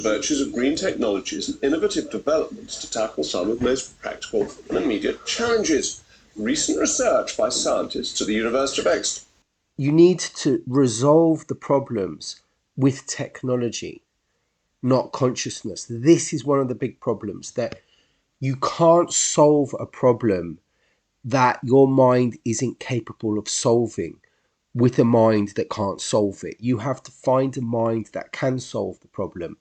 Virtues of green technologies and innovative developments to tackle some of the most practical and immediate challenges. Recent research by scientists at the University of Exeter. You need to resolve the problems with technology, not consciousness. This is one of the big problems, that you can't solve a problem that your mind isn't capable of solving with a mind that can't solve it. You have to find a mind that can solve the problem.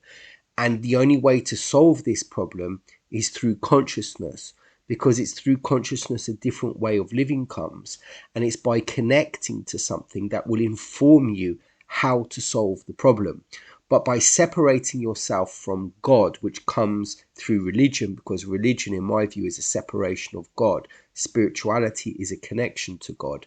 And the only way to solve this problem is through consciousness, because it's through consciousness a different way of living comes. And it's by connecting to something that will inform you how to solve the problem. But by separating yourself from God, which comes through religion, because religion, in my view, is a separation of God. Spirituality is a connection to God.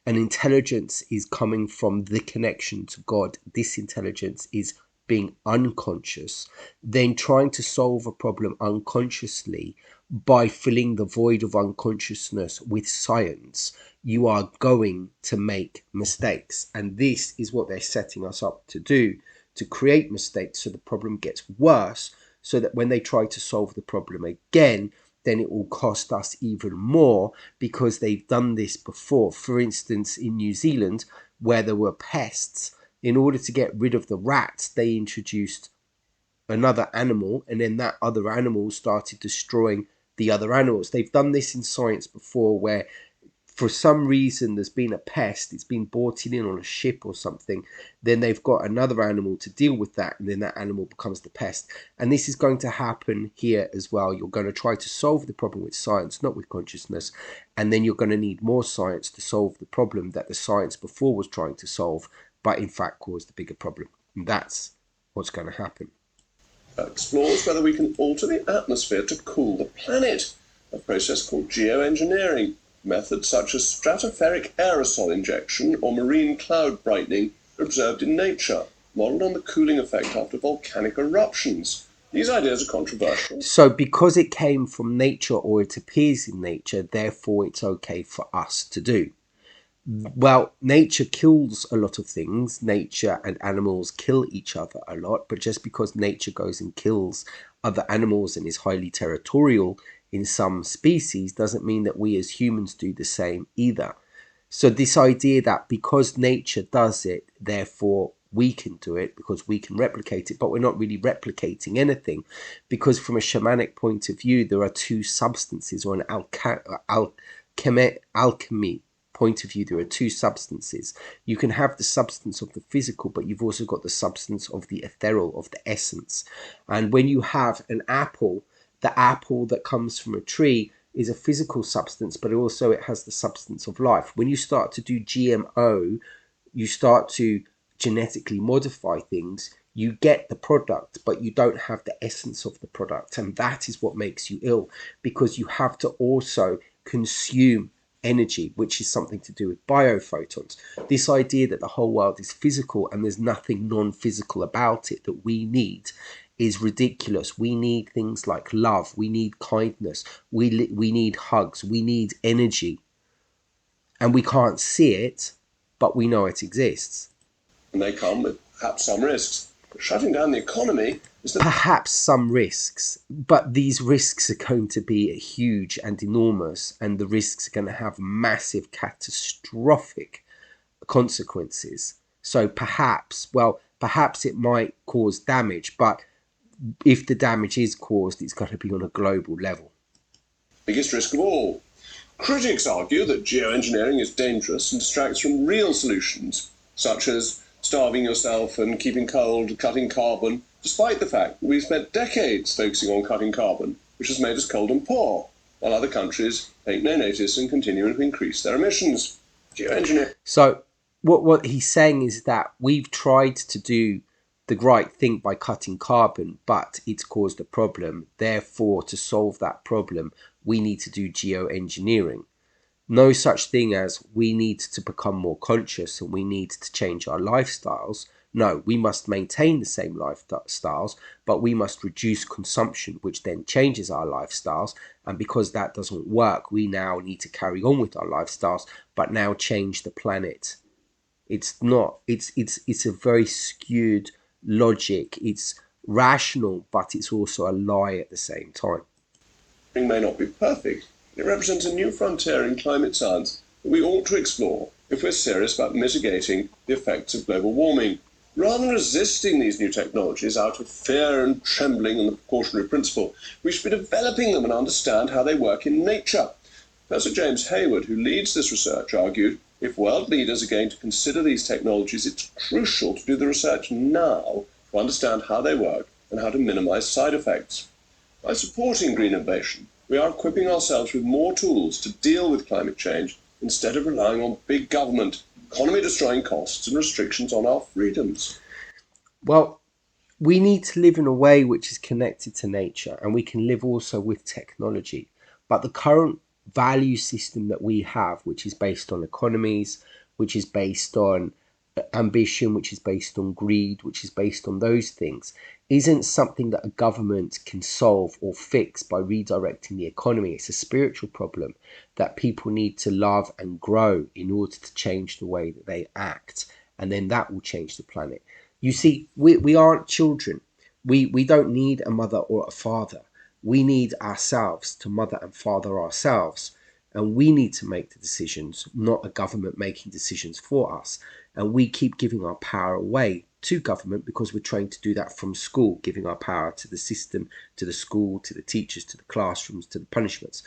And intelligence is coming from the connection to God. This intelligence is being unconscious. Then trying to solve a problem unconsciously by filling the void of unconsciousness with science, you are going to make mistakes. And this is what they're setting us up to do, to create mistakes so the problem gets worse, so that when they try to solve the problem again, then it will cost us even more, because they've done this before. For instance, in New Zealand, where there were pests, in order to get rid of the rats, they introduced another animal, and then that other animal started destroying the other animals. They've done this in science before, where for some reason there's been a pest, it's been brought in on a ship or something, then they've got another animal to deal with that, and then that animal becomes the pest. And this is going to happen here as well. You're going to try to solve the problem with science, not with consciousness, and then you're going to need more science to solve the problem that the science before was trying to solve, but in fact caused the bigger problem. And that's what's going to happen. Explores whether we can alter the atmosphere to cool the planet, a process called geoengineering. Methods such as stratospheric aerosol injection or marine cloud brightening are observed in nature, modelled on the cooling effect after volcanic eruptions. These ideas are controversial. So because it came from nature, or it appears in nature, therefore it's okay for us to do. Well, nature kills a lot of things. Nature and animals kill each other a lot, but just because nature goes and kills other animals and is highly territorial in some species doesn't mean that we as humans do the same either. So this idea that because nature does it, therefore we can do it because we can replicate it, but we're not really replicating anything, because from a shamanic point of view, there are two substances, or an alchemy point of view, there are two substances. You can have the substance of the physical, but you've also got the substance of the ethereal, of the essence. And when you have an apple, the apple that comes from a tree is a physical substance, but also it has the substance of life. When you start to do GMO, you start to genetically modify things, you get the product, but you don't have the essence of the product. And that is what makes you ill, because you have to also consume energy, which is something to do with biophotons. This idea that the whole world is physical and there's nothing non-physical about it that we need is ridiculous. We need things like love, we need kindness, we need hugs, we need energy. And we can't see it, but we know it exists. And they come with perhaps some risks. But shutting down the economy is the... Perhaps some risks, but these risks are going to be huge and enormous, and the risks are going to have massive catastrophic consequences. So perhaps it might cause damage, but if the damage is caused, it's got to be on a global level. Biggest risk of all. Critics argue that geoengineering is dangerous and distracts from real solutions, such as starving yourself and keeping cold, cutting carbon, despite the fact that we've spent decades focusing on cutting carbon, which has made us cold and poor, while other countries take no notice and continue to increase their emissions. Geoengineering. So what he's saying is that we've tried to do the right thing by cutting carbon, but it's caused a problem. Therefore, to solve that problem, we need to do geoengineering. No such thing as we need to become more conscious and we need to change our lifestyles. No, we must maintain the same lifestyles, but we must reduce consumption, which then changes our lifestyles. And because that doesn't work, we now need to carry on with our lifestyles, but now change the planet. It's a very skewed logic. It's rational, but it's also a lie at the same time. It may not be perfect. It represents a new frontier in climate science that we ought to explore if we're serious about mitigating the effects of global warming. Rather than resisting these new technologies out of fear and trembling and the precautionary principle, we should be developing them and understand how they work in nature. Professor James Hayward, who leads this research, argued if world leaders are going to consider these technologies, it's crucial to do the research now to understand how they work and how to minimize side effects. By supporting green innovation, we are equipping ourselves with more tools to deal with climate change instead of relying on big government, economy-destroying costs and restrictions on our freedoms. Well, we need to live in a way which is connected to nature, and we can live also with technology. But the current value system that we have, which is based on economies, which is based on ambition, which is based on greed, which is based on those things, isn't something that a government can solve or fix by redirecting the economy. It's a spiritual problem that people need to love and grow in order to change the way that they act. And then that will change the planet. You see, we aren't children. We don't need a mother or a father. We need ourselves to mother and father ourselves. And we need to make the decisions, not a government making decisions for us. And we keep giving our power away to government because we're trained to do that from school, giving our power to the system, to the school, to the teachers, to the classrooms, to the punishments.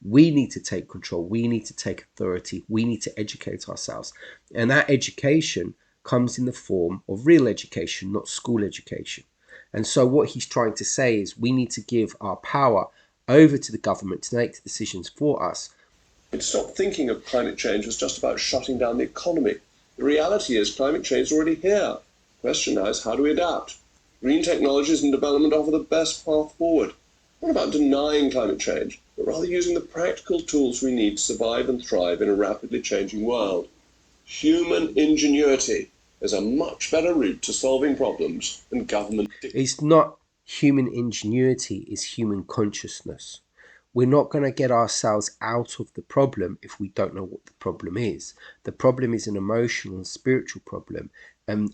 We need to take control. We need to take authority. We need to educate ourselves. And that education comes in the form of real education, not school education. And so what he's trying to say is we need to give our power over to the government to make the decisions for us. Stop thinking of climate change as just about shutting down the economy. The reality is climate change is already here. The question now is how do we adapt? Green technologies and development offer the best path forward. Not about denying climate change, but rather using the practical tools we need to survive and thrive in a rapidly changing world. Human ingenuity is a much better route to solving problems than government. It's not human ingenuity, it's human consciousness. We're not going to get ourselves out of the problem if we don't know what the problem is. The problem is an emotional and spiritual problem, and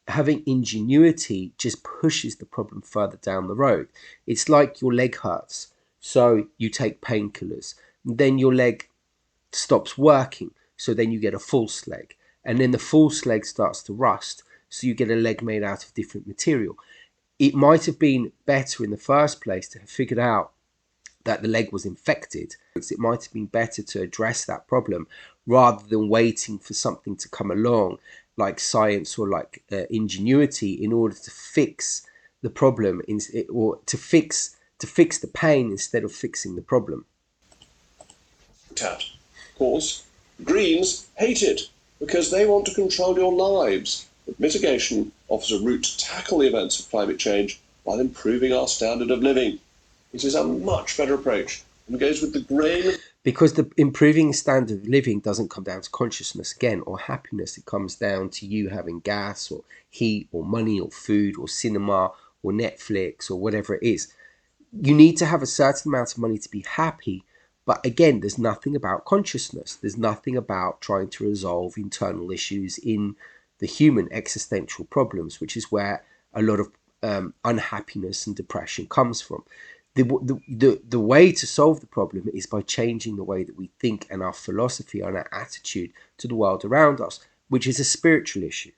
having ingenuity just pushes the problem further down the road. It's like your leg hurts, so you take painkillers, then your leg stops working, so then you get a false leg, and then the false leg starts to rust, so you get a leg made out of different material. It might have been better in the first place to have figured out that the leg was infected. It might have been better to address that problem rather than waiting for something to come along like science or like ingenuity in order to fix the problem or to fix the pain instead of fixing the problem. Of course, Greens hate it because they want to control your lives. But mitigation offers a route to tackle the events of climate change while improving our standard of living. It is a much better approach and goes with the grain. Because the improving standard of living doesn't come down to consciousness again or happiness. It comes down to you having gas or heat or money or food or cinema or Netflix or whatever it is. You need to have a certain amount of money to be happy. But again, there's nothing about consciousness. There's nothing about trying to resolve internal issues in the human existential problems, which is where a lot of unhappiness and depression comes from. The way to solve the problem is by changing the way that we think and our philosophy and our attitude to the world around us, which is a spiritual issue.